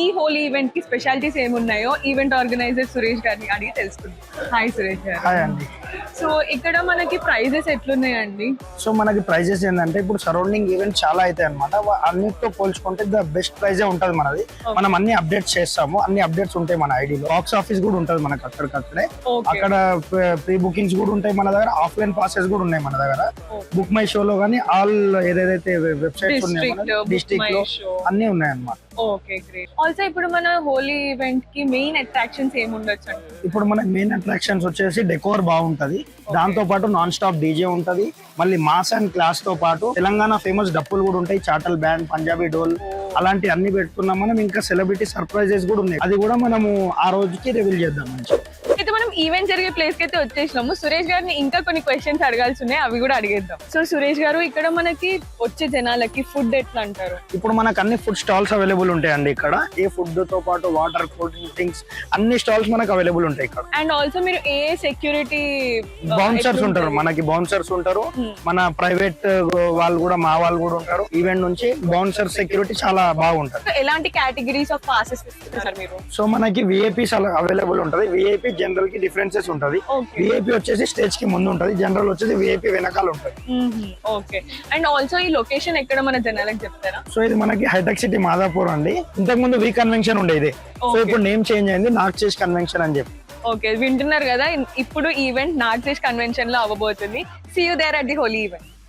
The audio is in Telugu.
ఈ హోలీ ఈవెంట్ కి స్పెషాలిటీస్ ఏమున్నాయో ఈవెంట్ ఆర్గనైజర్ సురేష్ గారిని అడిగి తెలుసుకుందాం. హాయ్ సురేష్ గారు. హాయ్ అండి. సో ఇక్కడ మనకి ప్రైజెస్ ఎట్లున్నాయండి? సో మనకి ప్రైజెస్ ఏంటంటే ఇప్పుడు సరౌండింగ్ ఈవెంట్ చాలా అవుతాయి అనమాట. అన్నిటితో పోల్చుకుంటే ద బెస్ట్ ప్రైజే ఉంటది మనది. మనం అన్ని అప్డేట్స్ చేస్తాము, అన్ని అప్డేట్స్ ఉంటాయి మన ఐడిలో. బాక్స్ ఆఫీస్ కూడా ఉంటది మనకి అక్కడికక్కడే. అక్కడ ప్రీ బుకింగ్స్ కూడా ఉంటాయి మన దగ్గర, ఆఫ్లైన్ పాసెస్ కూడా ఉన్నాయి మన దగ్గర. బుక్ మై షోలో కానీ ఆల్ ఏదైతే వెబ్సైట్స్ ఉన్నాయి డిస్ట్రిక్ట్ లో అన్ని ఉన్నాయి అన్నమాట. Okay great. ఆల్సో ఇప్పుడు మన హోలీ ఈవెంట్ కి మెయిన్ అట్రాక్షన్స్ ఏముండొచ్చు అండి? ఇప్పుడు మనకి మెయిన్ అట్రాక్షన్స్ వచ్చేసి డెకోర్ బాగుంటది, దాంతో పాటు నాన్ స్టాప్ డీజే ఉంటది, మళ్ళీ మాస్ అండ్ క్లాస్ తో పాటు తెలంగాణ ఫేమస్ డప్పులు కూడా ఉంటాయి, చాటల్ బ్యాండ్, పంజాబీ డోల్ అలాంటి అన్ని పెట్టుకున్నాం మనం. ఇంకా సెలబ్రిటీ సర్ప్రైజెస్ కూడా ఉన్నాయి, అది కూడా మనము ఆ రోజుకి రివీల్ చేద్దాం. అయితే మనం ఈవెంట్ జరిగే ప్లేస్ కి అయితే వచ్చేసినాము. సురేష్ గారిని ఇంకా కొన్ని క్వశ్చన్స్ అడగాల్సి ఉన్నాయి, అవి కూడా అడిగేద్దాం. సో సురేష్ గారు, ఇక్కడ మనకి వచ్చే జనాలకి ఫుడ్ ఎట్లా అంటారు? ఇప్పుడు మనకు అన్ని ఫుడ్ స్టాల్స్ అవైలబుల్ ఉంటాయండి ఇక్కడ. ఏ ఫుడ్ తో పాటు వాటర్, కూల్ డ్రింక్స్ అన్ని స్టాల్స్ మనకు అవైలబుల్ ఉంటాయి ఇక్కడ. అండ్ ఆల్సో మీరు ఏ సెక్యూరిటీ బౌన్సర్స్ ఉంటారు, మనకి బౌన్సర్స్ ఉంటారు, మన ప్రైవేట్ వాళ్ళు కూడా, మా వాళ్ళు కూడా ఉంటారు. ఈవెంట్ నుంచి బౌన్సర్ సెక్యూరిటీ చాలా బాగుంటది. ఎలాంటి కేటగిరీస్ ఆఫ్ పాసెస్ ఇస్తారు మీరు? సో మనకి విఐపీస్ అవైలబుల్ ఉంటది. విఐపీ జనరల్ కి డిఫరెన్సెస్ ఉంటది. విఐపీ వచ్చేసి స్టేజ్ కి ముందు ఉంటది, జనరల్ వచ్చేసి విఐపీ వెనకాల ఉంటది. ఓకే. అండ్ ఆల్సో ఈ లొకేషన్ ఎక్కడ మన జనాలకు చెప్తారా? సో ఇది మనకి హైటెక్ సిటీ మాదాపూర్ అండి. ఇంతకు ముందు వి కన్వెన్షన్ ఉండేది, సో ఇప్పుడు నేమ్ చేంజ్ అయింది, నాగ్చేష్ కన్వెన్షన్ అని చెప్పి. ఓకే, వింటున్నారు కదా, ఇప్పుడు ఈవెంట్ నాగ్చేష్ కన్వెన్షన్ లో అవ్వబోతుంది. See you there at the Holi event.